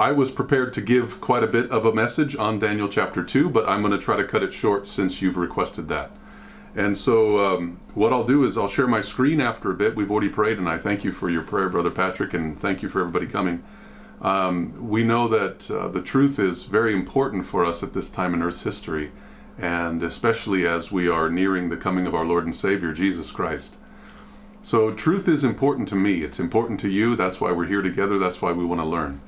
I was prepared to give quite a bit of a message on Daniel chapter 2, but I'm going to try to cut it short since you've requested that. And so what I'll do is I'll share my screen after a bit. We've already prayed, and I thank you for your prayer, Brother Patrick, and thank you for everybody coming. We know that the truth is very important for us at this time in Earth's history, and especially as we are nearing the coming of our Lord and Savior, Jesus Christ. So truth is important to me. It's important to you. That's why we're here together. That's why we want to learn.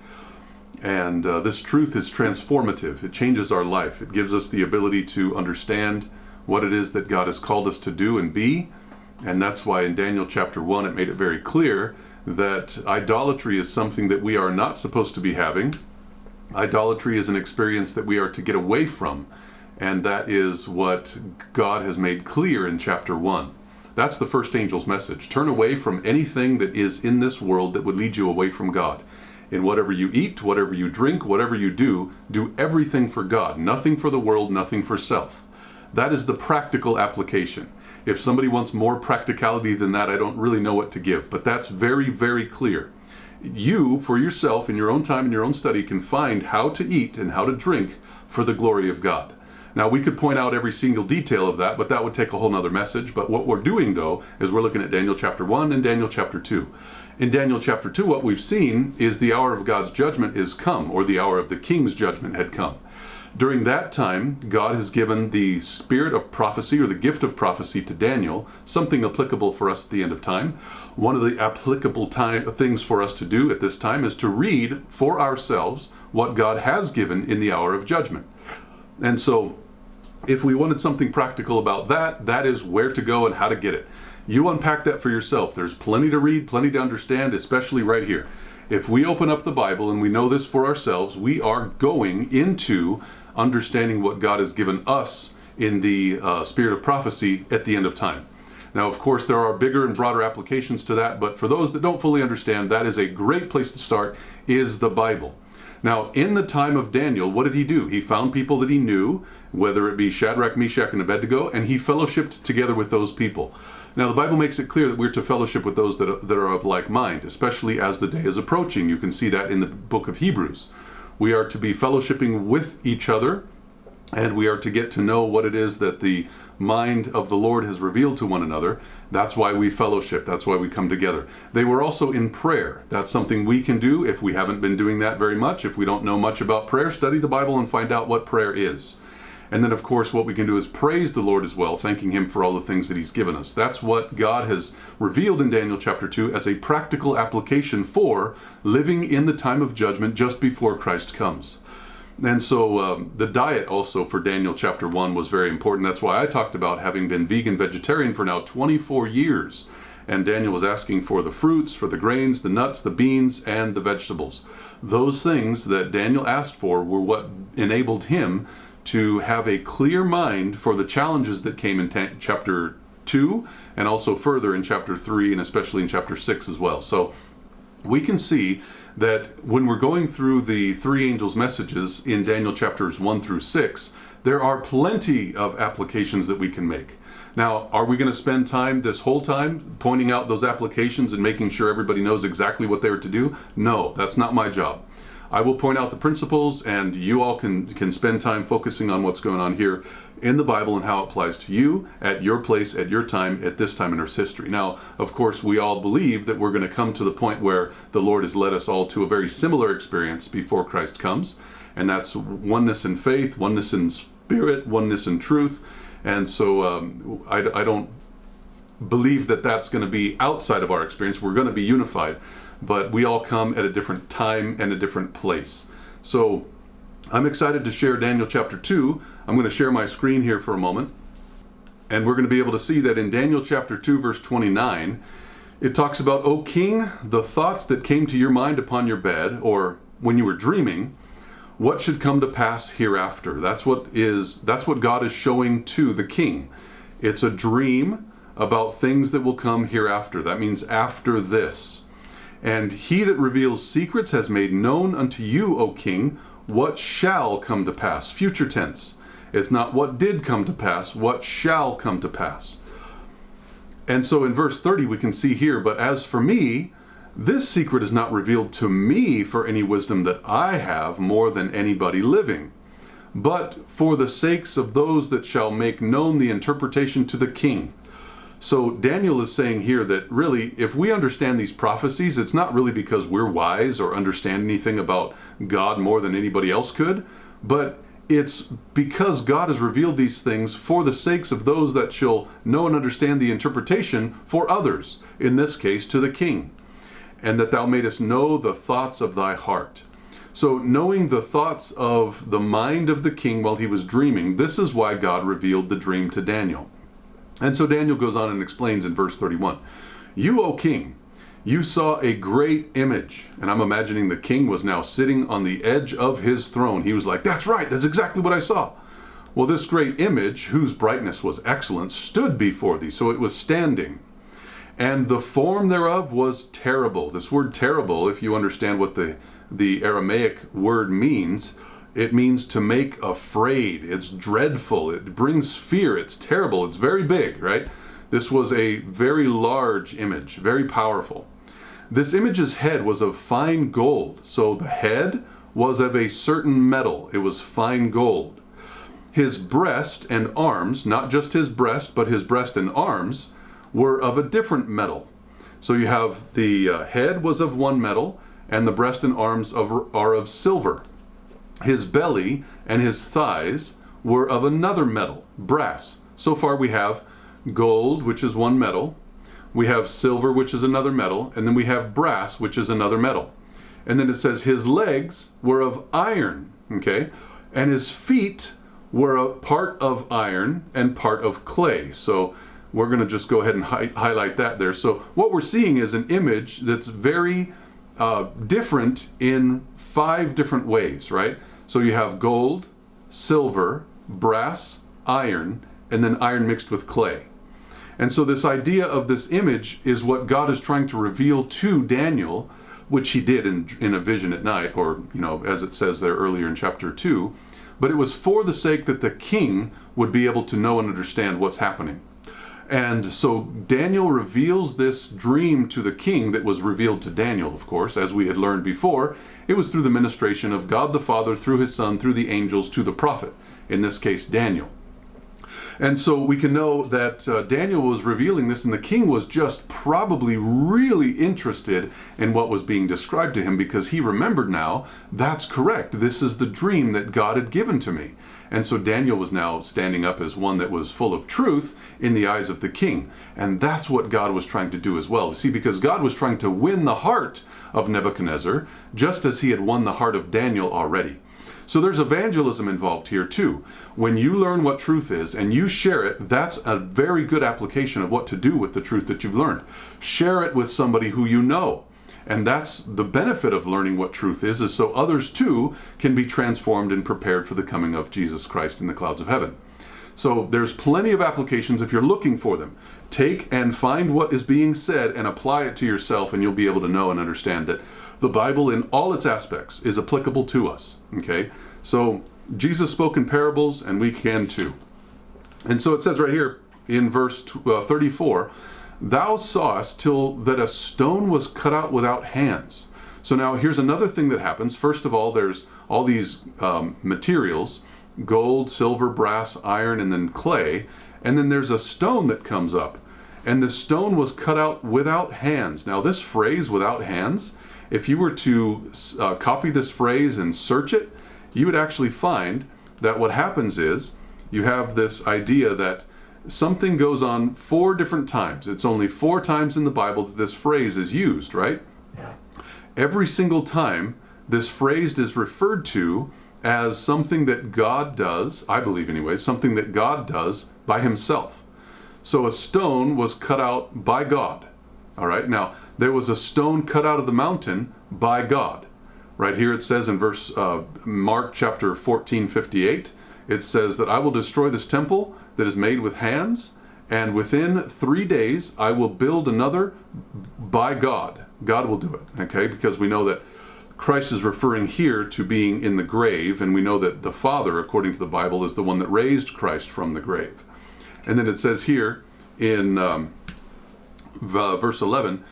And this truth is transformative. It changes our life. It gives us the ability to understand what it is that God has called us to do and be. And that's why in Daniel chapter 1 it made it very clear that idolatry is something that we are not supposed to be having. Idolatry is an experience that we are to get away from. And that is what God has made clear in chapter 1. That's the first angel's message. Turn away from anything that is in this world that would lead you away from God. In whatever you eat, whatever you drink, whatever you do everything for God. Nothing for the world, nothing for self. That is the practical application. If somebody wants more practicality than that, I don't really know what to give. But that's very, very clear. You, for yourself, in your own time, in your own study, can find how to eat and how to drink for the glory of God. Now, we could point out every single detail of that, but that would take a whole nother message. But what we're doing, though, is we're looking at Daniel chapter 1 and Daniel chapter 2. In Daniel chapter 2, what we've seen is the hour of God's judgment is come, or the hour of the king's judgment had come. During that time, God has given the spirit of prophecy, or the gift of prophecy, to Daniel, something applicable for us at the end of time. One of the applicable things for us to do at this time is to read for ourselves what God has given in the hour of judgment. And so, if we wanted something practical about that, that is where to go and how to get it. You unpack that for yourself. There's plenty to read, plenty to understand, especially right here. If we open up the Bible and we know this for ourselves, we are going into understanding what God has given us in the spirit of prophecy at the end of time. Now, of course, there are bigger and broader applications to that, but for those that don't fully understand, that is a great place to start, is the Bible. Now, in the time of Daniel, what did he do? He found people that he knew, whether it be Shadrach, Meshach, and Abednego, and he fellowshipped together with those people. Now, the Bible makes it clear that we're to fellowship with those that are of like mind, especially as the day is approaching. You can see that in the book of Hebrews. We are to be fellowshipping with each other, and we are to get to know what it is that the mind of the Lord has revealed to one another. That's why we fellowship. That's why we come together. They were also in prayer. That's something we can do if we haven't been doing that very much. If we don't know much about prayer, study the Bible and find out what prayer is. And then, of course, what we can do is praise the Lord as well, thanking Him for all the things that He's given us. That's what God has revealed in Daniel chapter 2 as a practical application for living in the time of judgment just before Christ comes. And so the diet also for Daniel chapter 1 was very important. That's why I talked about having been vegan vegetarian for now 24 years. And Daniel was asking for the fruits, for the grains, the nuts, the beans, and the vegetables. Those things that Daniel asked for were what enabled him to have a clear mind for the challenges that came in chapter 2 and also further in chapter 3 and especially in chapter 6 as well. So we can see that when we're going through the three angels' messages in Daniel chapters 1 through 6, there are plenty of applications that we can make. Now, are we going to spend time this whole time pointing out those applications and making sure everybody knows exactly what they're to do? No, that's not my job. I will point out the principles, and you all can spend time focusing on what's going on here in the Bible and how it applies to you at your place, at your time, at this time in Earth's history. Now, of course, we all believe that we're going to come to the point where the Lord has led us all to a very similar experience before Christ comes, and that's oneness in faith, oneness in spirit, oneness in truth. And so I don't believe that that's going to be outside of our experience. We're going to be unified, but we all come at a different time and a different place. So I'm excited to share Daniel chapter 2. I'm going to share my screen here for a moment, and we're going to be able to see that in Daniel chapter 2 verse 29 it talks about, O king, the thoughts that came to your mind upon your bed, or when you were dreaming, what should come to pass hereafter. That's what God is showing to the king. It's a dream about things that will come hereafter. That means after this. And he that reveals secrets has made known unto you, O king, what shall come to pass. Future tense. It's not what did come to pass, what shall come to pass. And so in verse 30 we can see here, but as for me, This secret is not revealed to me for any wisdom that I have more than anybody living, but for the sakes of those that shall make known the interpretation to the king. So Daniel is saying here that really, if we understand these prophecies, it's not really because we're wise or understand anything about God more than anybody else could, but it's because God has revealed these things for the sakes of those that shall know and understand the interpretation for others, in this case to the king, and that thou mayest know the thoughts of thy heart. So knowing the thoughts of the mind of the king while he was dreaming, this is why God revealed the dream to Daniel. And so Daniel goes on and explains in verse 31, "You, O king, you saw a great image." And I'm imagining the king was now sitting on the edge of his throne. He was like, "That's right, that's exactly what I saw." Well, this great image, whose brightness was excellent, stood before thee. So it was standing. "And the form thereof was terrible." This word terrible, if you understand what the Aramaic word means, it means to make afraid. It's dreadful. It brings fear. It's terrible. It's very big, right? This was a very large image, very powerful. This image's head was of fine gold. So the head was of a certain metal. It was fine gold. His breast and arms, not just his breast, but his breast and arms, were of a different metal. So you have the head was of one metal, and the breast and arms are of silver. His belly and his thighs were of another metal, brass. So far we have gold, which is one metal. We have silver, which is another metal. And then we have brass, which is another metal. And then it says his legs were of iron, okay? And his feet were a part of iron and part of clay. So we're going to just go ahead and highlight that there. So what we're seeing is an image that's very different in 5 different ways, right? So you have gold, silver, brass, iron, and then iron mixed with clay. And so this idea of this image is what God is trying to reveal to Daniel, which he did in a vision at night, or, as it says there earlier in chapter 2. But it was for the sake that the king would be able to know and understand what's happening. And so Daniel reveals this dream to the king that was revealed to Daniel, of course, as we had learned before. It was through the ministration of God the Father, through his Son, through the angels, to the prophet, in this case Daniel. And so we can know that Daniel was revealing this, and the king was just probably really interested in what was being described to him, because he remembered now, that's correct, this is the dream that God had given to me. And so Daniel was now standing up as one that was full of truth in the eyes of the king. And that's what God was trying to do as well. See, because God was trying to win the heart of Nebuchadnezzar, just as he had won the heart of Daniel already. So there's evangelism involved here too. When you learn what truth is and you share it, that's a very good application of what to do with the truth that you've learned. Share it with somebody who you know. And that's the benefit of learning what truth is so others too can be transformed and prepared for the coming of Jesus Christ in the clouds of heaven. So there's plenty of applications if you're looking for them. Take and find what is being said and apply it to yourself, and you'll be able to know and understand that the Bible in all its aspects is applicable to us. Okay? So Jesus spoke in parables, and we can too. And so it says right here in verse 34, "Thou sawest till that a stone was cut out without hands." So now here's another thing that happens. First of all, there's all these materials, gold, silver, brass, iron, and then clay. And then there's a stone that comes up. And the stone was cut out without hands. Now this phrase, without hands, if you were to copy this phrase and search it, you would actually find that what happens is you have this idea that something goes on 4 different times. It's only 4 times in the Bible that this phrase is used, right? Every single time this phrase is referred to as something that God does, I believe anyway, something that God does by himself. So a stone was cut out by God. All right, now there was a stone cut out of the mountain by God. Right here it says in Mark chapter 14:58, it says that I will destroy this temple that is made with hands, and within 3 days I will build another by God. God will do it, okay? Because we know that Christ is referring here to being in the grave, and we know that the Father, according to the Bible, is the one that raised Christ from the grave. And then it says here in verse 11,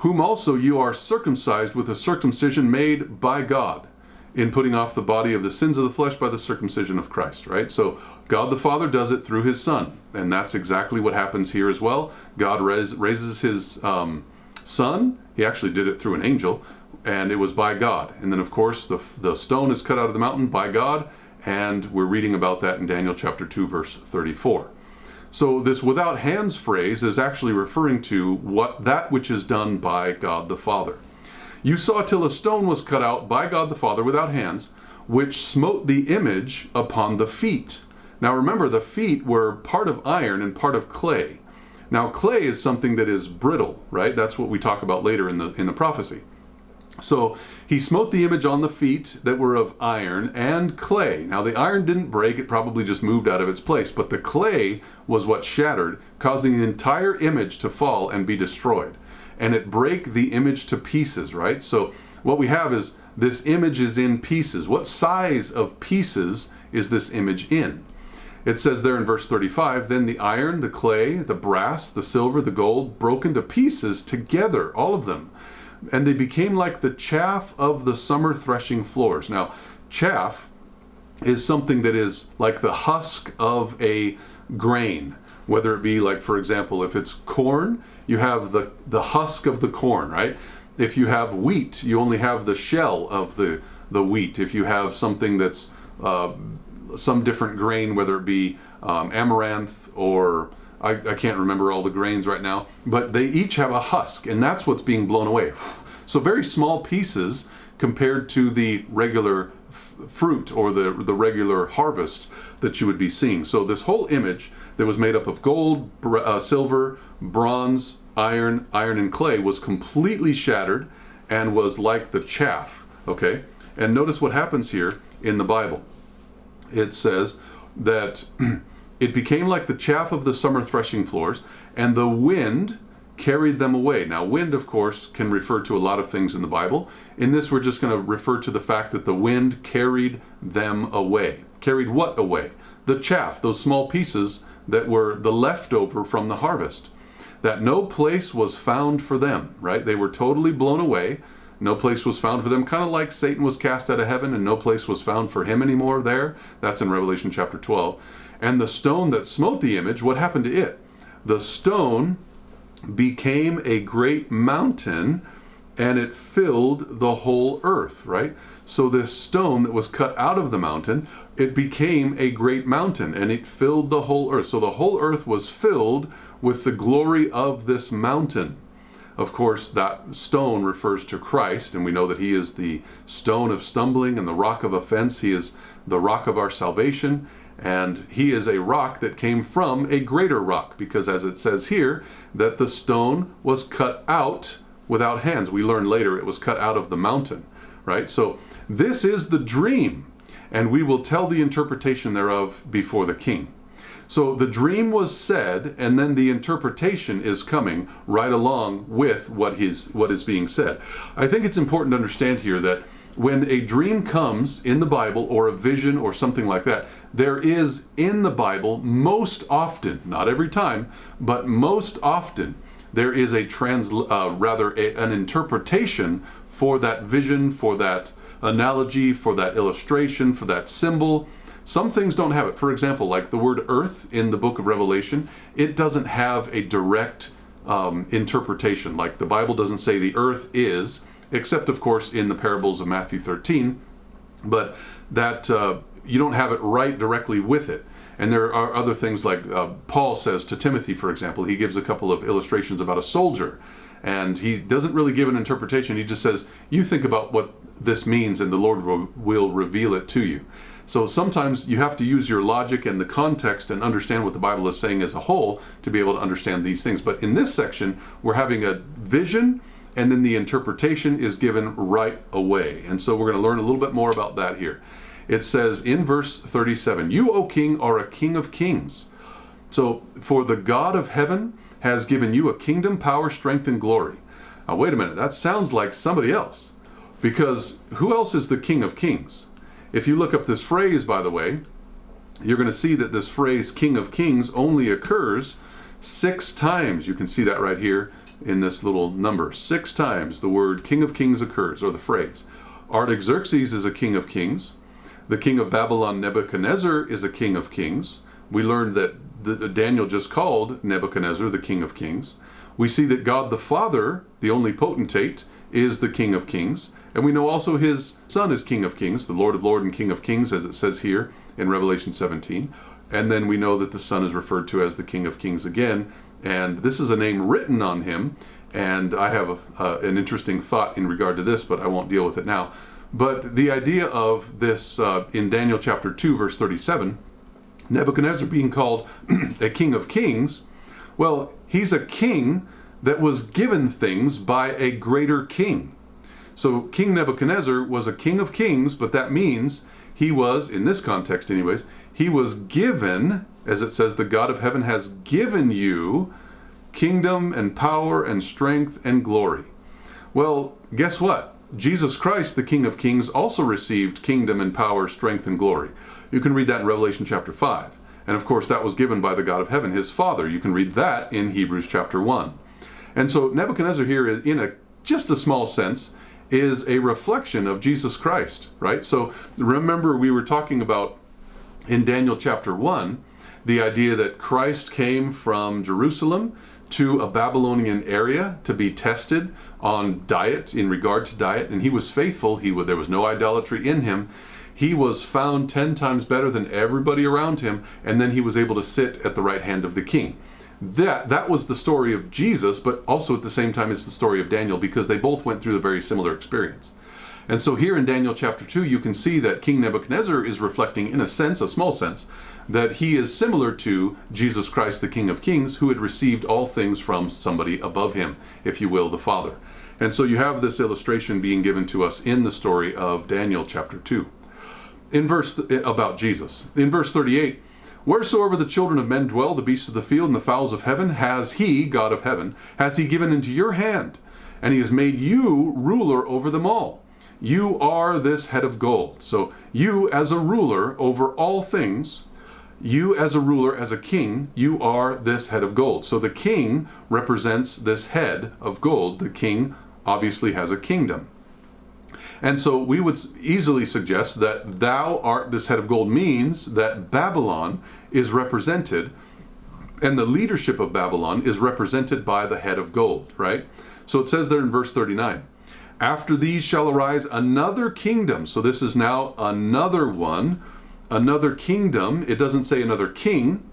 whom also you are circumcised with a circumcision made by God, in putting off the body of the sins of the flesh by the circumcision of Christ, right? So God the Father does it through his Son, and that's exactly what happens here as well. God raises his Son. He actually did it through an angel, and it was by God. And then, of course, the stone is cut out of the mountain by God, and we're reading about that in Daniel chapter 2, verse 34. So this without hands phrase is actually referring to that which is done by God the Father. You saw till a stone was cut out by God the Father without hands, which smote the image upon the feet. Now remember, the feet were part of iron and part of clay. Now clay is something that is brittle, right? That's what we talk about later in the prophecy. So he smote the image on the feet that were of iron and clay. Now the iron didn't break, it probably just moved out of its place, but the clay was what shattered, causing the entire image to fall and be destroyed. And it break the image to pieces, right? So what we have is this image is in pieces. What size of pieces is this image in? It says there in verse 35, then the iron, the clay, the brass, the silver, the gold, broke into pieces together, all of them. And they became like the chaff of the summer threshing floors. Now, chaff is something that is like the husk of a grain, whether it be like, for example, if it's corn, you have the husk of the corn, right? If you have wheat, you only have the shell of the wheat. If you have something that's some different grain, whether it be amaranth or I can't remember all the grains right now, but they each have a husk, and that's what's being blown away. So very small pieces compared to the regular fruit or the regular harvest that you would be seeing. So this whole image that was made up of gold, silver, bronze, iron, and clay was completely shattered and was like the chaff, okay? And notice what happens here in the Bible. It says that it became like the chaff of the summer threshing floors, and the wind carried them away. Now, wind, of course, can refer to a lot of things in the Bible. In this, we're just going to refer to the fact that the wind carried them away. Carried what away? The chaff, those small pieces that were the leftover from the harvest. That no place was found for them, right? They were totally blown away. No place was found for them, kind of like Satan was cast out of heaven and no place was found for him anymore there. That's in Revelation chapter 12. And the stone that smote the image, what happened to it? The stone became a great mountain, and it filled the whole earth, right? So this stone that was cut out of the mountain, it became a great mountain, and it filled the whole earth. So the whole earth was filled with the glory of this mountain. Of course, that stone refers to Christ, and we know that he is the stone of stumbling and the rock of offense. He is the rock of our salvation, and he is a rock that came from a greater rock, because as it says here, that the stone was cut out without hands. We learn later it was cut out of the mountain, right? So this is the dream, and we will tell the interpretation thereof before the king. So the dream was said, and then the interpretation is coming right along with what is being said. I think it's important to understand here that when a dream comes in the Bible, or a vision or something like that, there is in the Bible most often, not every time, but most often, there is an interpretation for that vision, for that analogy, for that illustration, for that symbol. Some things don't have it. For example, like the word earth in the book of Revelation, it doesn't have a direct interpretation. Like the Bible doesn't say the earth is, except of course in the parables of Matthew 13, but that you don't have it right directly with it. And there are other things like Paul says to Timothy, for example, he gives a couple of illustrations about a soldier, and he doesn't really give an interpretation. He just says, you think about what this means and the Lord will reveal it to you. So sometimes you have to use your logic and the context and understand what the Bible is saying as a whole to be able to understand these things. But in this section, we're having a vision, and then the interpretation is given right away. And so we're going to learn a little bit more about that here. It says in verse 37, you, O king, are a king of kings. So, for the God of heaven has given you a kingdom, power, strength, and glory. Now, wait a minute. That sounds like somebody else. Because who else is the king of kings? If you look up this phrase, by the way, you're going to see that this phrase, king of kings, only occurs 6 times. You can see that right here in this little number. 6 times the word King of Kings occurs, or the phrase. Artaxerxes is a king of kings. The king of Babylon, Nebuchadnezzar, is a king of kings. We learned that Daniel just called Nebuchadnezzar the king of kings. We see that God the Father, the only potentate, is the king of kings. And we know also his son is king of kings, the Lord of Lords and King of Kings, as it says here in Revelation 17. And then we know that the son is referred to as the King of Kings again. And this is a name written on him. And I have an interesting thought in regard to this, but I won't deal with it now. But the idea of this in Daniel chapter 2, verse 37, Nebuchadnezzar being called a king of kings, well, he's a king that was given things by a greater king. So King Nebuchadnezzar was a king of kings, but that means he was, in this context anyways, he was given, as it says, the God of heaven has given you kingdom and power and strength and glory. Well, guess what? Jesus Christ, the King of Kings, also received kingdom and power, strength and glory. You can read that in Revelation chapter 5. And of course, that was given by the God of heaven, his Father. You can read that in Hebrews chapter 1. And so Nebuchadnezzar here, in just a small sense, is a reflection of Jesus Christ, right? So remember, we were talking about in Daniel chapter 1, the idea that Christ came from Jerusalem to a Babylonian area to be tested on diet, in regard to diet, and he was faithful. There was no idolatry in him. He was found 10 times better than everybody around him, and then he was able to sit at the right hand of the king. That was the story of Jesus, but also at the same time it's the story of Daniel, because they both went through the very similar experience. And so here in Daniel chapter 2, you can see that King Nebuchadnezzar is reflecting, in a sense, a small sense, that he is similar to Jesus Christ, the King of Kings, who had received all things from somebody above him, if you will, the Father. And so you have this illustration being given to us in the story of Daniel chapter 2. About Jesus. In verse 38, wheresoever the children of men dwell, the beasts of the field and the fowls of heaven, has he, God of heaven, has he given into your hand, and he has made you ruler over them all. You are this head of gold. So you as a ruler over all things, you as a ruler, as a king, you are this head of gold. So the king represents this head of gold. The king obviously has a kingdom. And so we would easily suggest that thou art this head of gold means that Babylon is represented, and the leadership of Babylon is represented by the head of gold, right? So it says there in verse 39, after these shall arise another kingdom. So this is now another one, another kingdom. It doesn't say another king,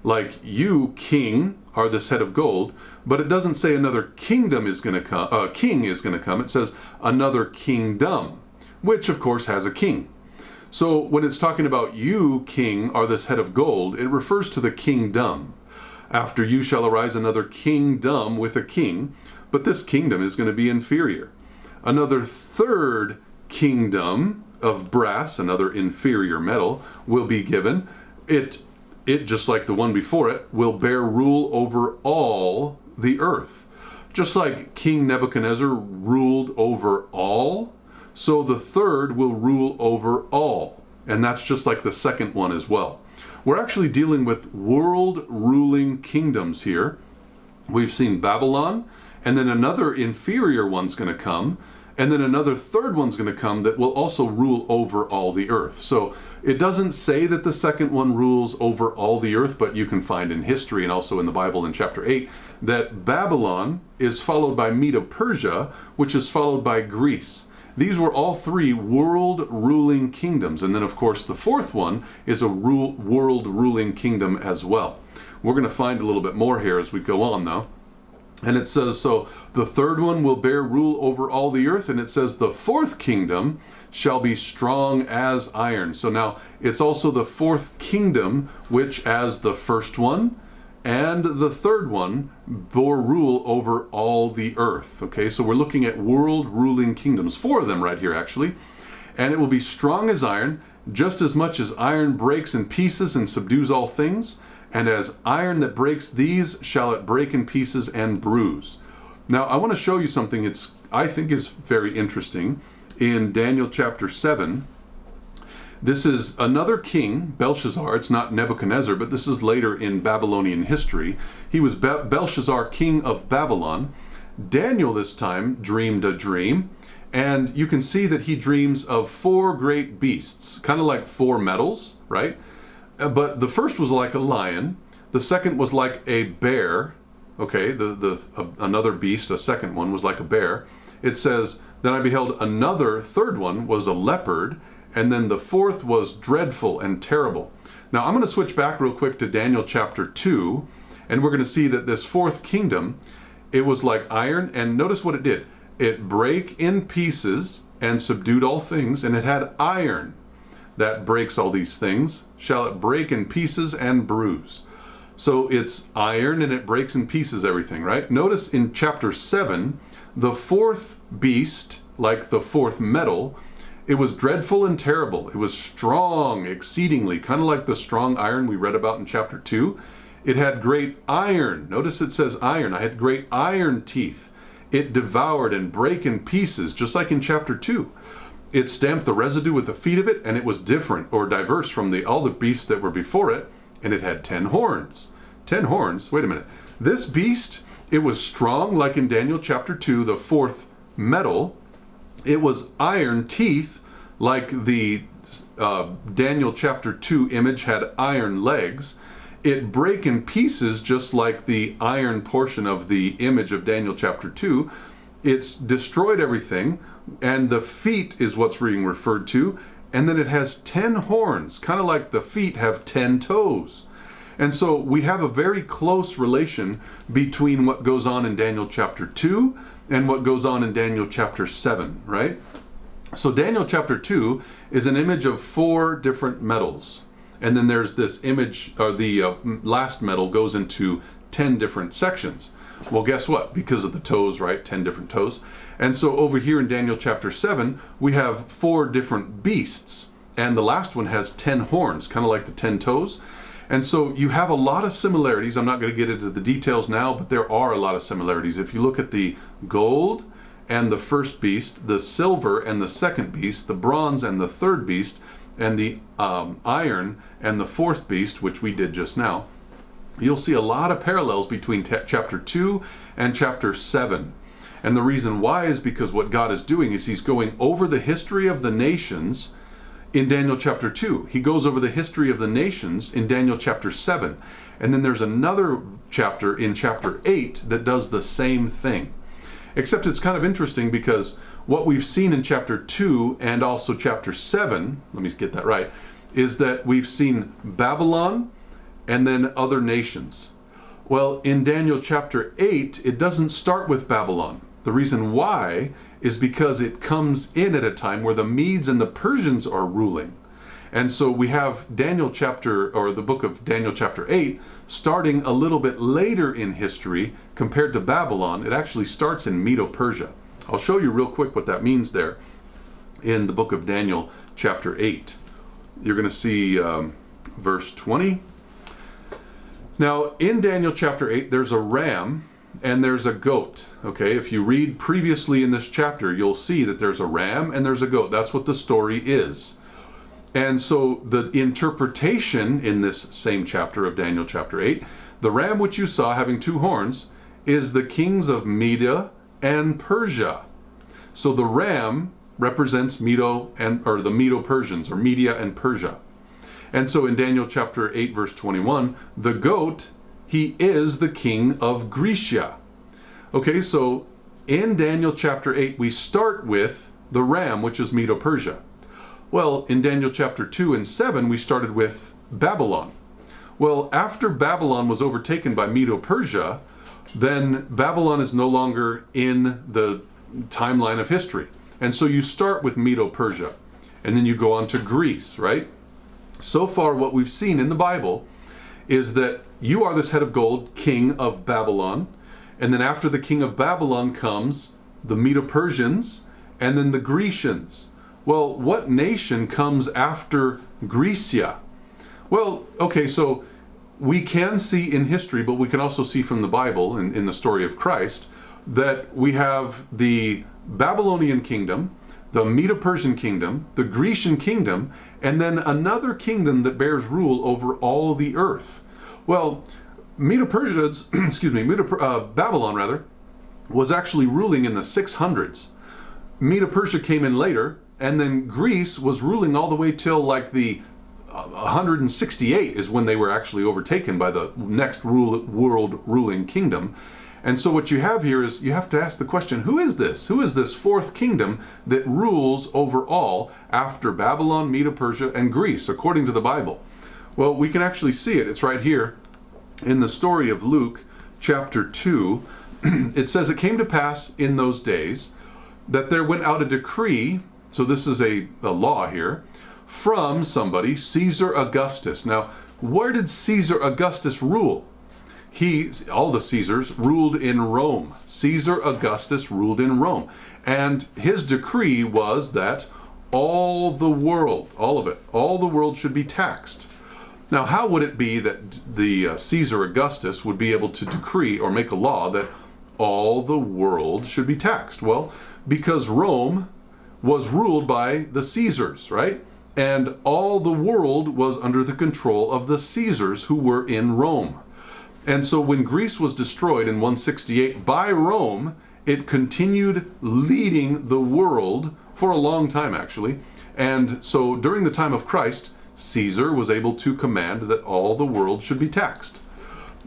like you, king, are this head of gold, but it doesn't say another kingdom is going to come, king is going to come. It says another kingdom, which of course has a king. So when it's talking about you, king, are this head of gold, it refers to the kingdom. After you shall arise another kingdom with a king, but this kingdom is going to be inferior. Another third kingdom of brass, another inferior metal, will be given. It just like the one before it, will bear rule over all the earth. Just like King Nebuchadnezzar ruled over all, so the third will rule over all. And that's just like the second one as well. We're actually dealing with world ruling kingdoms here. We've seen Babylon, and then another inferior one's going to come, and then another third one's going to come that will also rule over all the earth. So it doesn't say that the second one rules over all the earth, but you can find in history and also in the Bible in chapter 8 that Babylon is followed by Medo-Persia, which is followed by Greece. These were all three world ruling kingdoms. And then of course the fourth one is a world ruling kingdom as well. We're going to find a little bit more here as we go on though. And it says, so the third one will bear rule over all the earth. And it says the fourth kingdom shall be strong as iron. So now it's also the fourth kingdom, which as the first one and the third one bore rule over all the earth. Okay, so we're looking at world ruling kingdoms, 4 of them right here actually. And it will be strong as iron, just as much as iron breaks in pieces and subdues all things. And as iron that breaks these shall it break in pieces and bruise. Now I want to show you something I think is very interesting in Daniel chapter 7. This is another king, Belshazzar. It's not Nebuchadnezzar, but this is later in Babylonian history. He was Belshazzar, king of Babylon. Daniel this time dreamed a dream, and you can see that he dreams of 4 great beasts, kind of like 4 metals, right? But the first was like a lion. The second was like a bear. Okay, another beast, a second one, was like a bear. It says, then I beheld another, third one was a leopard, and then the fourth was dreadful and terrible. Now I'm going to switch back real quick to Daniel chapter 2, and we're going to see that this fourth kingdom, it was like iron, and notice what it did. It brake in pieces and subdued all things, and it had iron that breaks all these things. Shall it break in pieces and bruise? So it's iron and it breaks in pieces everything, right? Notice in chapter 7, the fourth beast, like the fourth metal, it was dreadful and terrible. It was strong exceedingly, kind of like the strong iron we read about in chapter 2. It had great iron. Notice it says iron. I had great iron teeth. It devoured and brake in pieces, just like in chapter 2. It stamped the residue with the feet of it, and it was different or diverse from all the beasts that were before it, and it had 10 horns. 10 horns? Wait a minute. This beast, it was strong, like in Daniel chapter 2, the fourth metal. It was iron teeth, like the Daniel chapter 2 image had iron legs. It brake in pieces, just like the iron portion of the image of Daniel chapter 2. It's destroyed everything, and the feet is what's being referred to. And then it has 10 horns, kind of like the feet have 10 toes. And so we have a very close relation between what goes on in Daniel chapter 2 and what goes on in Daniel chapter 7, right? So Daniel chapter 2 is an image of 4 different metals. And then there's this image, or the last metal goes into 10 different sections. Well, guess what? Because of the toes, right? 10 different toes. And so over here in Daniel chapter 7, we have 4 different beasts. And the last one has 10 horns, kind of like the 10 toes. And so you have a lot of similarities. I'm not going to get into the details now, but there are a lot of similarities. If you look at the gold and the first beast, the silver and the second beast, the bronze and the third beast, and the iron and the fourth beast, which we did just now, you'll see a lot of parallels between chapter 2 and chapter 7. And the reason why is because what God is doing is he's going over the history of the nations in Daniel chapter 2. He goes over the history of the nations in Daniel chapter 7. And then there's another chapter in chapter 8 that does the same thing. Except it's kind of interesting because what we've seen in chapter 2 and also chapter 7, let me get that right, is that we've seen Babylon and then other nations. Well, in Daniel chapter 8, it doesn't start with Babylon. The reason why is because it comes in at a time where the Medes and the Persians are ruling. And so we have Daniel chapter, or the book of Daniel chapter 8, starting a little bit later in history compared to Babylon. It actually starts in Medo-Persia. I'll show you real quick what that means there in the book of Daniel chapter 8. You're going to see verse 20. Now, in Daniel chapter 8, there's a ram and there's a goat. Okay, if you read previously in this chapter, you'll see that there's a ram and there's a goat. That's what the story is. And so the interpretation in this same chapter of Daniel chapter 8, the ram which you saw having 2 horns is the kings of Media and Persia. So the ram represents Medo or the Medo-Persians, or Media and Persia. And so in Daniel chapter 8 verse 21, the goat, he is the king of Grecia. Okay, so in Daniel chapter 8 we start with the ram, which is Medo-Persia. Well, in Daniel chapter 2 and 7 we started with Babylon. Well, after Babylon was overtaken by Medo-Persia, then Babylon is no longer in the timeline of history. And so you start with Medo-Persia, and then you go on to Greece, right? So far what we've seen in the Bible is that you are this head of gold, king of Babylon, and then after the king of Babylon comes the Medo-Persians, and then the Grecians. Well, what nation comes after Grecia? Well, okay, so we can see in history, but we can also see from the Bible, in the story of Christ, that we have the Babylonian kingdom, the Medo-Persian kingdom, the Grecian kingdom, and then another kingdom that bears rule over all the earth. Well, Medo-Persia's, Babylon rather, was actually ruling in the 600s. Medo-Persia came in later, and then Greece was ruling all the way till like the 168 is when they were actually overtaken by the next world ruling kingdom. And so what you have here is you have to ask the question, who is this? Who is this fourth kingdom that rules over all after Babylon, Medo-Persia, and Greece, according to the Bible? Well, we can actually see it. It's right here in the story of Luke, chapter 2. It says, it came to pass in those days that there went out a decree, so this is a law here, from somebody, Caesar Augustus. Now, where did Caesar Augustus rule? All the Caesars ruled in Rome. Caesar Augustus ruled in Rome. And his decree was that all the world, all of it, all the world should be taxed. Now, how would it be that the Caesar Augustus would be able to decree or make a law that all the world should be taxed? Well, because Rome was ruled by the Caesars, right? And all the world was under the control of the Caesars who were in Rome. And so when Greece was destroyed in 168 by Rome, it continued leading the world for a long time, actually. And so during the time of Christ, Caesar was able to command that all the world should be taxed.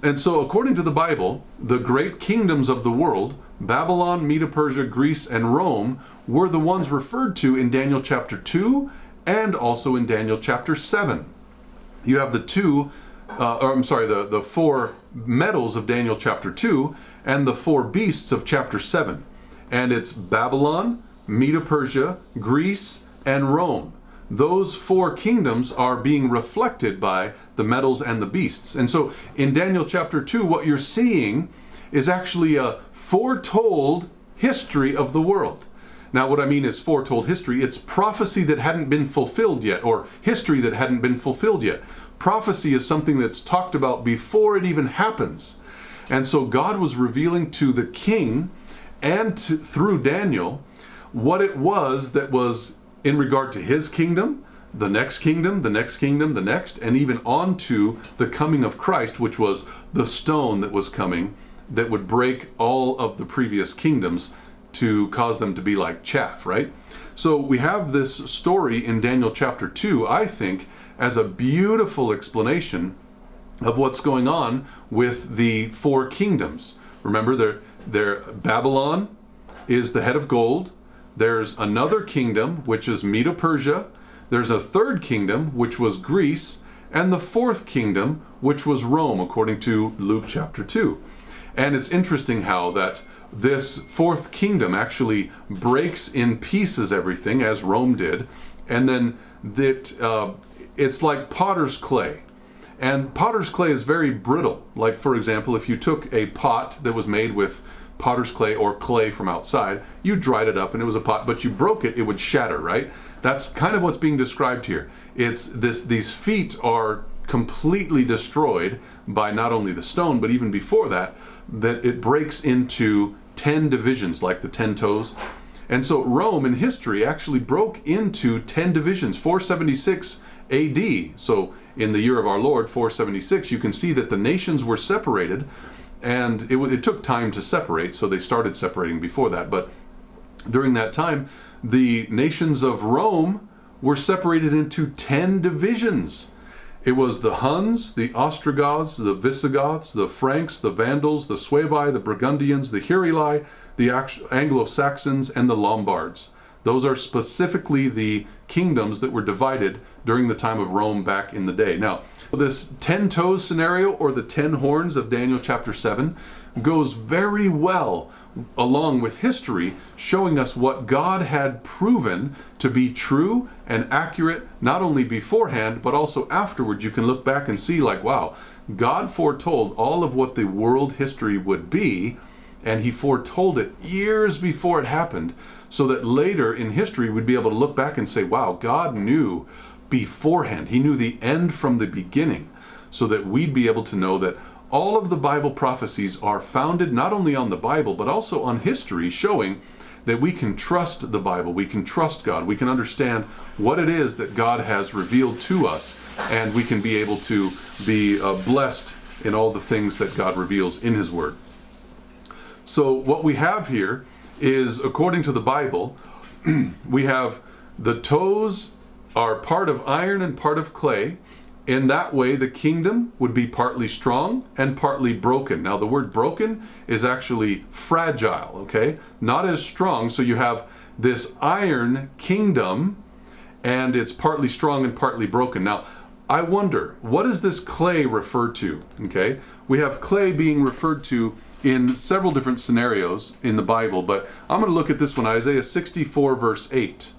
And so according to the Bible, the great kingdoms of the world, Babylon, Medo-Persia, Greece, and Rome, were the ones referred to in Daniel chapter 2 and also in Daniel chapter 7. You have the four metals of Daniel chapter 2 and the four beasts of chapter 7. And it's Babylon, Medo-Persia, Greece, and Rome. Those four kingdoms are being reflected by the metals and the beasts. And so in Daniel chapter 2, what you're seeing is actually a foretold history of the world. Now, what I mean is foretold history. It's prophecy that hadn't been fulfilled yet, or history that hadn't been fulfilled yet. Prophecy is something that's talked about before it even happens. And so God was revealing to the king and through Daniel what it was that was in regard to his kingdom, the next kingdom, the next kingdom, the next, and even on to the coming of Christ, which was the stone that was coming that would break all of the previous kingdoms to cause them to be like chaff, right? So we have this story in Daniel chapter 2, I think, as a beautiful explanation of what's going on with the four kingdoms. Remember, Babylon is the head of gold. There's another kingdom, which is Medo-Persia. There's a third kingdom, which was Greece. And the fourth kingdom, which was Rome, according to Luke chapter 2. And it's interesting how that this fourth kingdom actually breaks in pieces everything, as Rome did. And then it's like potter's clay. And potter's clay is very brittle. Like, for example, if you took a pot that was made with potter's clay or clay from outside, you dried it up and it was a pot, but you broke it, it would shatter, right? That's kind of what's being described here. It's these feet are completely destroyed by not only the stone, but even before that it breaks into 10 divisions, like the 10 toes. And so Rome in history actually broke into 10 divisions, 476 AD. So in the year of our Lord, 476, you can see that the nations were separated, and it took time to separate, so they started separating before that. But during that time, the nations of Rome were separated into 10 divisions. It was the Huns, the Ostrogoths, the Visigoths, the Franks, the Vandals, the Suevi, the Burgundians, the Heruli, the Anglo-Saxons, and the Lombards. Those are specifically the kingdoms that were divided during the time of Rome back in the day. Now, this 10 toes scenario, or the 10 horns of Daniel chapter 7, goes very well along with history, showing us what God had proven to be true and accurate, not only beforehand, but also afterwards. You can look back and see, like, wow, God foretold all of what the world history would be, and he foretold it years before it happened, so that later in history we'd be able to look back and say, wow, God knew beforehand. He knew the end from the beginning, so that we'd be able to know that all of the Bible prophecies are founded not only on the Bible, but also on history, showing that we can trust the Bible, we can trust God, we can understand what it is that God has revealed to us, and we can be able to be blessed in all the things that God reveals in His Word. So what we have here is, according to the Bible, we have the toes are part of iron and part of clay. In that way, the kingdom would be partly strong and partly broken. Now, the word broken is actually fragile, okay? Not as strong. So you have this iron kingdom, and it's partly strong and partly broken. Now, I wonder, what does this clay refer to? Okay, we have clay being referred to in several different scenarios in the Bible, but I'm going to look at this one, Isaiah 64, verse 8.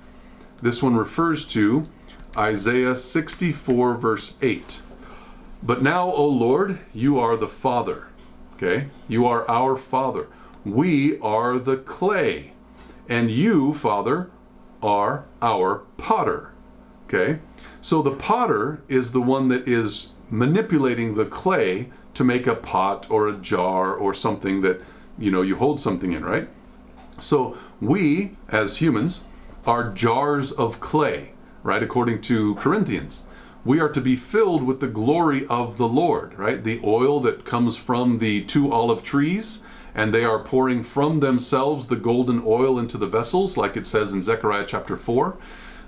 This one refers to Isaiah 64, verse 8. But now, O Lord, you are the Father. Okay, you are our Father. We are the clay, and you, Father, are our potter. Okay, so the potter is the one that is manipulating the clay to make a pot or a jar or something that, you know, you hold something in, right? So we, as humans, are jars of clay, right? According to Corinthians, we are to be filled with the glory of the Lord, right? The oil that comes from the 2 olive trees, and they are pouring from themselves the golden oil into the vessels, like it says in Zechariah chapter 4.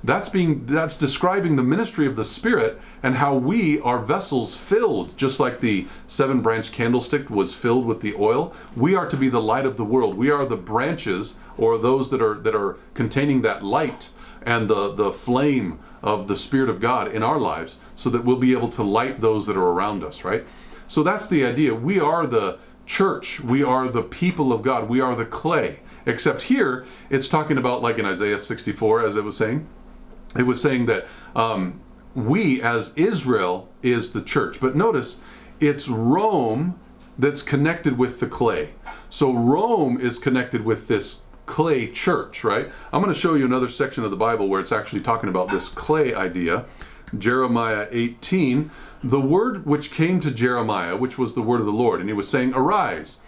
That's describing the ministry of the Spirit and how we are vessels filled, just like the 7-branch candlestick was filled with the oil. We are to be the light of the world. We are the branches, or those that are containing that light and the flame of the Spirit of God in our lives, so that we'll be able to light those that are around us, right? So that's the idea. We are the church. We are the people of God. We are the clay. Except here, it's talking about, like in Isaiah 64, as it was saying, that we as Israel is the church. But notice, it's Rome that's connected with the clay. So Rome is connected with this clay church, right? I'm going to show you another section of the Bible where it's actually talking about this clay idea. Jeremiah 18, the word which came to Jeremiah, which was the word of the Lord, and he was saying, arise,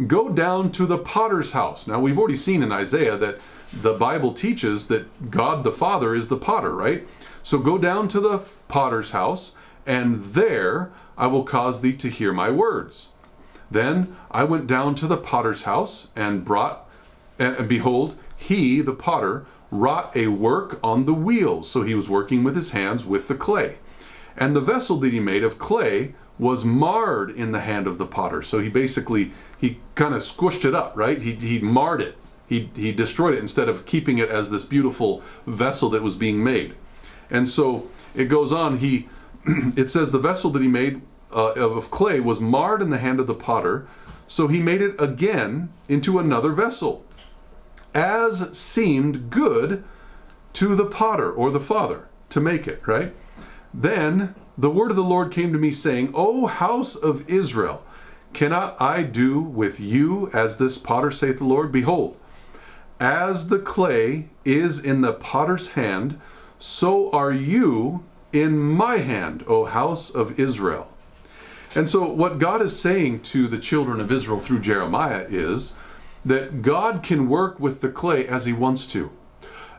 go down to the potter's house. Now, we've already seen in Isaiah that the Bible teaches that God the Father is the potter, right? So go down to the potter's house, and there I will cause thee to hear my words. Then I went down to the potter's house and behold, he, the potter, wrought a work on the wheels. So he was working with his hands with the clay. And the vessel that he made of clay was marred in the hand of the potter. So he kind of squished it up, right? He marred it. He destroyed it instead of keeping it as this beautiful vessel that was being made. And so it goes on, it says the vessel that he made of clay was marred in the hand of the potter, so he made it again into another vessel, as seemed good to the potter, or the Father, to make it, right? Then the word of the Lord came to me, saying, O house of Israel, cannot I do with you as this potter, saith the Lord? Behold, as the clay is in the potter's hand, so are you in my hand, O house of Israel. And so what God is saying to the children of Israel through Jeremiah is that God can work with the clay as he wants to.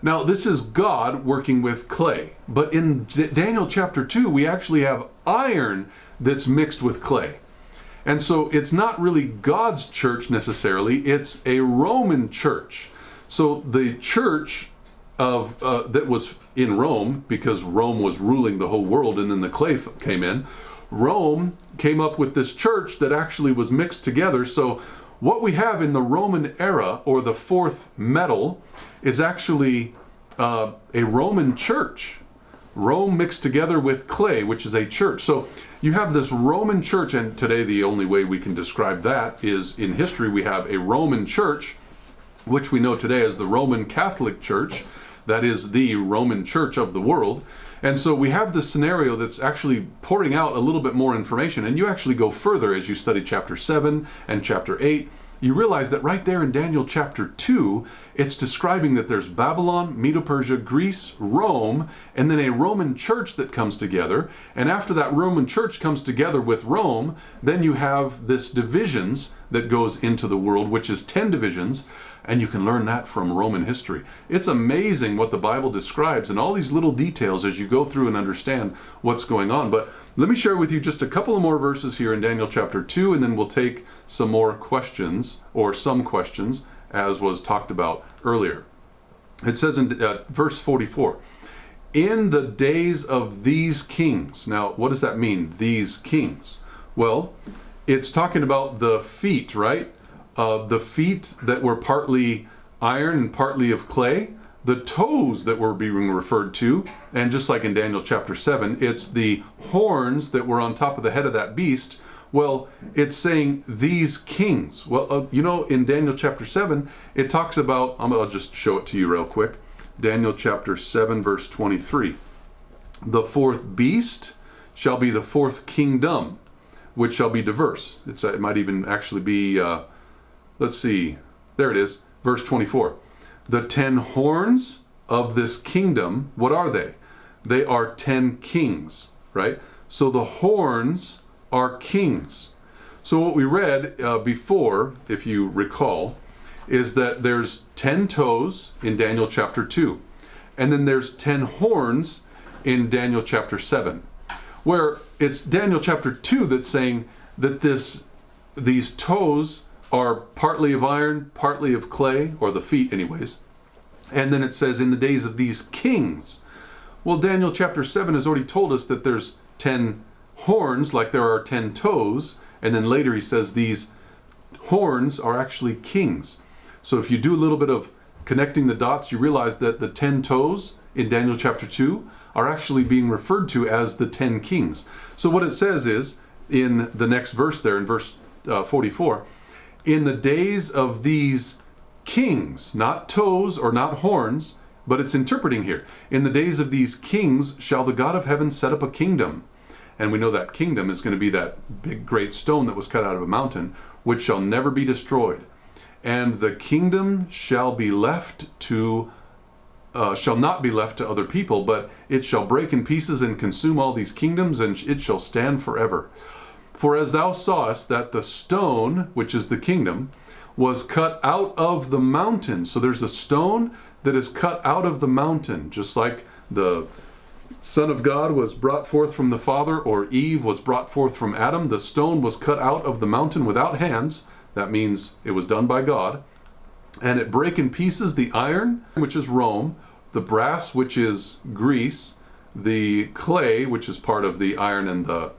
Now, this is God working with clay, but in Daniel chapter 2, we actually have iron that's mixed with clay. And so it's not really God's church necessarily, it's a Roman church. So the church that was in Rome, because Rome was ruling the whole world and then the clay came in, Rome came up with this church that actually was mixed together. So what we have in the Roman era, or the fourth metal, is actually a Roman church. Rome mixed together with clay, which is a church. So you have this Roman church, and today the only way we can describe that is in history we have a Roman church, which we know today as the Roman Catholic Church. That is the Roman church of the world. And so we have this scenario that's actually pouring out a little bit more information, and you actually go further as you study chapter 7 and chapter 8. You realize that right there in Daniel chapter 2, it's describing that there's Babylon, Medo-Persia, Greece, Rome, and then a Roman church that comes together. And after that Roman church comes together with Rome, then you have this divisions that goes into the world, which is 10 divisions. And you can learn that from Roman history. It's amazing what the Bible describes and all these little details as you go through and understand what's going on. But let me share with you just a couple of more verses here in Daniel chapter 2, and then we'll take some more questions, or some questions, as was talked about earlier. It says in verse 44, in the days of these kings. Now, what does that mean, these kings? Well, it's talking about the feet, right? The feet that were partly iron and partly of clay, the toes that were being referred to, and just like in Daniel chapter 7, it's the horns that were on top of the head of that beast. Well, it's saying these kings. Well, in Daniel chapter 7, it talks about, I'll just show it to you real quick. Daniel chapter 7, verse 23. The fourth beast shall be the fourth kingdom, which shall be diverse. It might even actually be, let's see, there it is, verse 24. The 10 horns of this kingdom, what are they? They are 10 kings, right? So the horns are kings. So what we read before, if you recall, is that there's 10 toes in Daniel chapter 2. And then there's 10 horns in Daniel chapter 7. Where it's Daniel chapter 2 that's saying that these toes are partly of iron, partly of clay, or the feet anyways. And then it says in the days of these kings. Well, Daniel chapter 7 has already told us that there's 10 horns, like there are 10 toes. And then later he says these horns are actually kings. So if you do a little bit of connecting the dots, you realize that the 10 toes in Daniel chapter 2 are actually being referred to as the 10 kings. So what it says is, in the next verse there, in verse 44, in the days of these kings, not toes or not horns, but it's interpreting here. In the days of these kings shall the God of heaven set up a kingdom. And we know that kingdom is going to be that big great stone that was cut out of a mountain, which shall never be destroyed. And the kingdom shall be left to, shall not be left to other people, but it shall break in pieces and consume all these kingdoms, and it shall stand forever. For as thou sawest that the stone, which is the kingdom, was cut out of the mountain. So there's a stone that is cut out of the mountain, just like the Son of God was brought forth from the Father, or Eve was brought forth from Adam. The stone was cut out of the mountain without hands. That means it was done by God. And it brake in pieces the iron, which is Rome, the brass, which is Greece, the clay, which is part of the iron and the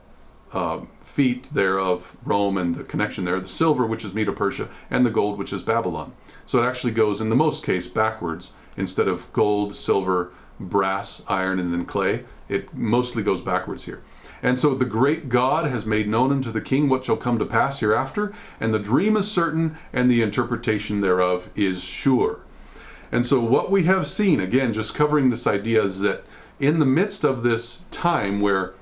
feet there of Rome and the connection there, the silver, which is Medo-Persia, and the gold, which is Babylon. So it actually goes, in the most case, backwards. Instead of gold, silver, brass, iron, and then clay, it mostly goes backwards here. And so the great God has made known unto the king what shall come to pass hereafter, and the dream is certain, and the interpretation thereof is sure. And so what we have seen, again, just covering this idea, is that in the midst of this time where,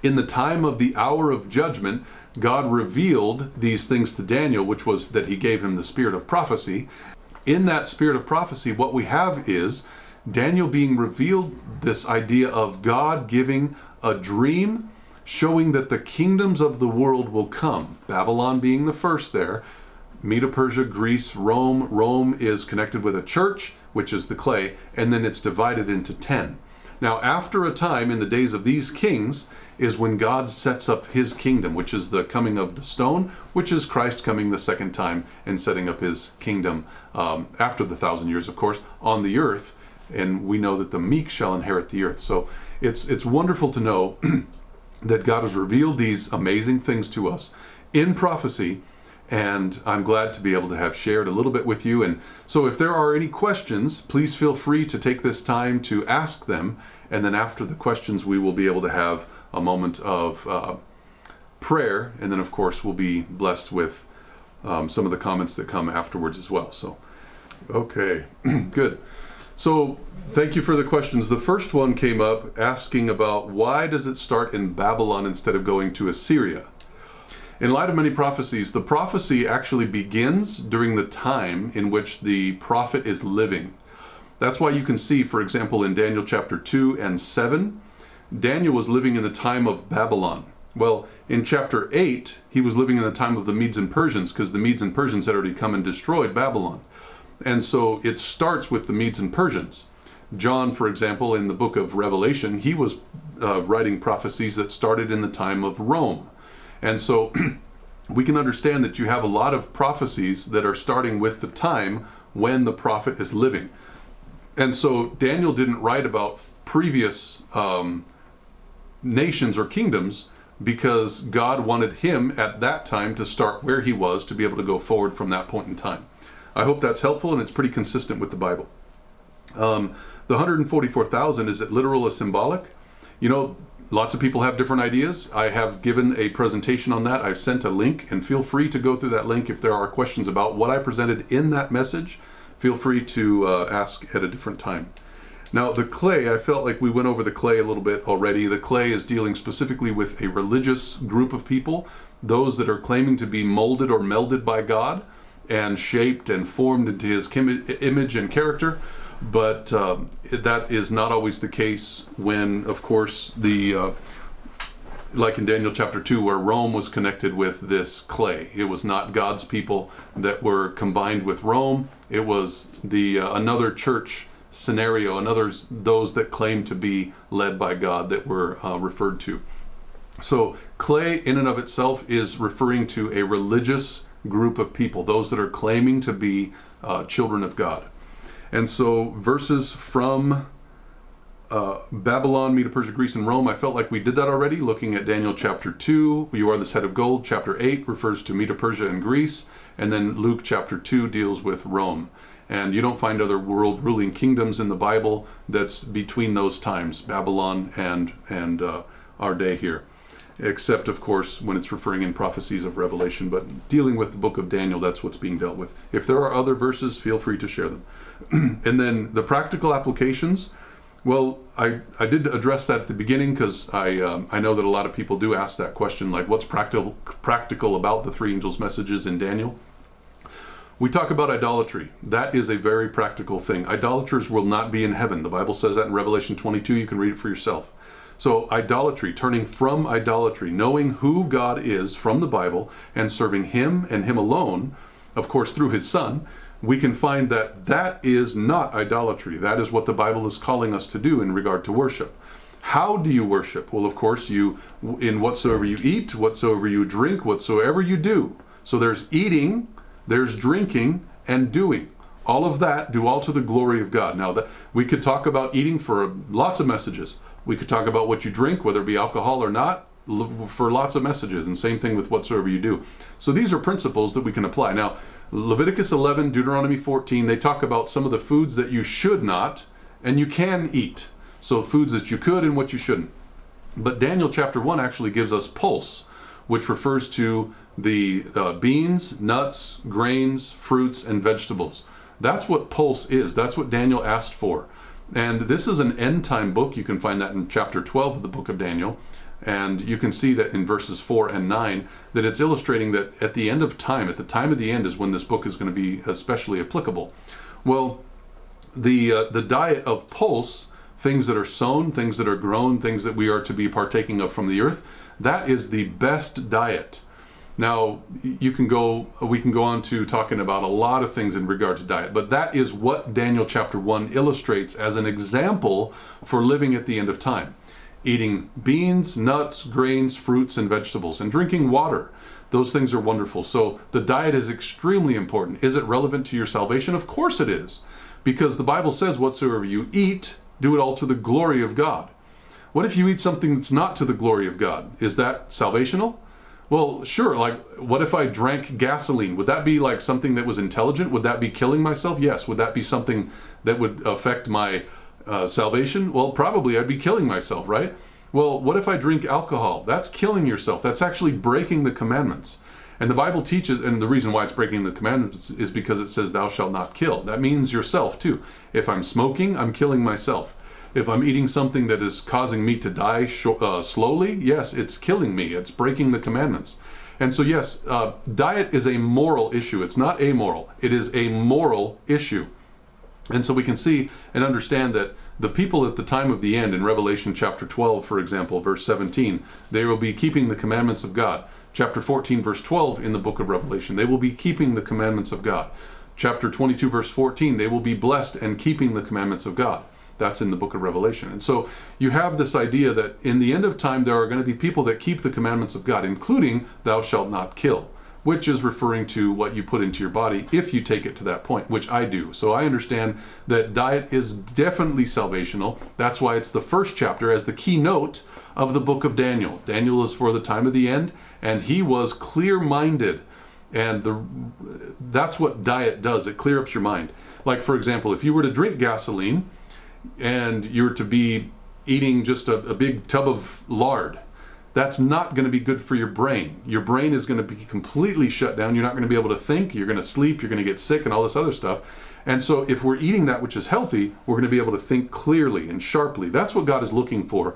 in the time of the hour of judgment, God revealed these things to Daniel, which was that he gave him the spirit of prophecy. In that spirit of prophecy, what we have is Daniel being revealed this idea of God giving a dream showing that the kingdoms of the world will come. Babylon being the first there, Medo-Persia, Greece, Rome. Rome is connected with a church, which is the clay, and then it's divided into 10. Now, after a time in the days of these kings is when God sets up his kingdom, which is the coming of the stone, which is Christ coming the second time and setting up his kingdom after the 1,000 years, of course, on the earth. And we know that the meek shall inherit the earth. So it's wonderful to know that God has revealed these amazing things to us in prophecy, and I'm glad to be able to have shared a little bit with you. And so if there are any questions, please feel free to take this time to ask them, and then after the questions we will be able to have a moment of prayer, and then of course we'll be blessed with some of the comments that come afterwards as well. So okay, good. So thank you for the questions. The first one came up asking about why does it start in Babylon instead of going to Assyria? In light of many prophecies, the prophecy actually begins during the time in which the prophet is living. That's why you can see, for example, in Daniel chapter 2 and 7, Daniel was living in the time of Babylon. Well, in chapter 8, he was living in the time of the Medes and Persians, because the Medes and Persians had already come and destroyed Babylon. And so it starts with the Medes and Persians. John, for example, in the book of Revelation, he was writing prophecies that started in the time of Rome. And so we can understand that you have a lot of prophecies that are starting with the time when the prophet is living. And so Daniel didn't write about previous nations or kingdoms because God wanted him at that time to start where he was to be able to go forward from that point in time. I hope that's helpful, and it's pretty consistent with the Bible. The 144,000, is it literal or symbolic? You know, lots of people have different ideas. I have given a presentation on that. I've sent a link, and feel free to go through that link if there are questions about what I presented in that message. Feel free to ask at a different time. Now, the clay, I felt like we went over the clay a little bit already. The clay is dealing specifically with a religious group of people, those that are claiming to be molded or melded by God and shaped and formed into his image and character. But that is not always the case when, of course, like in Daniel chapter 2, where Rome was connected with this clay. It was not God's people that were combined with Rome. It was another church scenario, those that claim to be led by God that were referred to. So clay in and of itself is referring to a religious group of people, those that are claiming to be children of God. And so verses from Babylon, Medo Persia, Greece, and Rome, I felt like we did that already, looking at Daniel chapter 2, you are this head of gold. Chapter 8 refers to Medo Persia and Greece, and then Luke chapter 2 deals with Rome. And you don't find other world ruling kingdoms in the Bible that's between those times, Babylon and our day here. Except, of course, when it's referring in prophecies of Revelation. But dealing with the book of Daniel, that's what's being dealt with. If there are other verses, feel free to share them. And then the practical applications, well, I did address that at the beginning because I know that a lot of people do ask that question, like what's practical about the three angels' messages in Daniel? We talk about idolatry. That is a very practical thing. Idolaters will not be in heaven. The Bible says that in Revelation 22. You can read it for yourself. So idolatry, turning from idolatry, knowing who God is from the Bible and serving him and him alone, of course through his Son, we can find that that is not idolatry. That is what the Bible is calling us to do in regard to worship. How do you worship? Well, of course, in whatsoever you eat, whatsoever you drink, whatsoever you do. So there's eating, there's drinking, and doing. All of that, do all to the glory of God. Now, we could talk about eating for lots of messages. We could talk about what you drink, whether it be alcohol or not, for lots of messages, and same thing with whatsoever you do. So these are principles that we can apply. Now, Leviticus 11, Deuteronomy 14, they talk about some of the foods that you should not and you can eat. So foods that you could and what you shouldn't. But Daniel chapter 1 actually gives us pulse, which refers to the beans, nuts, grains, fruits, and vegetables. That's what pulse is. That's what Daniel asked for. And this is an end time book. You can find that in chapter 12 of the book of Daniel. And you can see that in verses 4 and 9, that it's illustrating that at the end of time, at the time of the end is when this book is going to be especially applicable. Well, the diet of pulse, things that are sown, things that are grown, things that we are to be partaking of from the earth, that is the best diet. Now, we can go on to talking about a lot of things in regard to diet, but that is what Daniel chapter 1 illustrates as an example for living at the end of time. Eating beans, nuts, grains, fruits, and vegetables, and drinking water. Those things are wonderful. So the diet is extremely important. Is it relevant to your salvation? Of course it is. Because the Bible says whatsoever you eat, do it all to the glory of God. What if you eat something that's not to the glory of God? Is that salvational? Well, sure. Like, what if I drank gasoline? Would that be like something that was intelligent? Would that be killing myself? Yes. Would that be something that would affect my salvation? Well, probably I'd be killing myself, right? Well, what if I drink alcohol? That's killing yourself. That's actually breaking the commandments. And the Bible teaches, and the reason why it's breaking the commandments is because it says thou shalt not kill. That means yourself too. If I'm smoking, I'm killing myself. If I'm eating something that is causing me to die slowly, yes, it's killing me. It's breaking the commandments. And so yes, diet is a moral issue. It's not amoral. It is a moral issue. And so we can see and understand that the people at the time of the end, in Revelation chapter 12, for example, verse 17, they will be keeping the commandments of God. Chapter 14, verse 12 in the book of Revelation, they will be keeping the commandments of God. Chapter 22, verse 14, they will be blessed and keeping the commandments of God. That's in the book of Revelation. And so you have this idea that in the end of time, there are going to be people that keep the commandments of God, including thou shalt not kill, which is referring to what you put into your body if you take it to that point, which I do. So I understand that diet is definitely salvational. That's why it's the first chapter as the keynote of the book of Daniel. Daniel is for the time of the end, and he was clear-minded. And that's what diet does. It clears up your mind. Like, for example, if you were to drink gasoline and you were to be eating just a big tub of lard, that's not going to be good for your brain. Your brain is going to be completely shut down. You're not going to be able to think. You're going to sleep. You're going to get sick and all this other stuff. And so if we're eating that which is healthy, we're going to be able to think clearly and sharply. That's what God is looking for,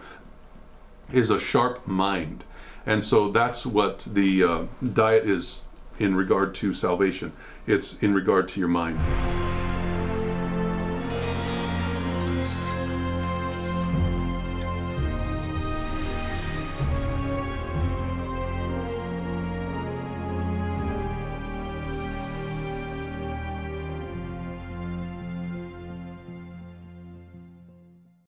is a sharp mind. And so that's what the diet is in regard to salvation. It's in regard to your mind.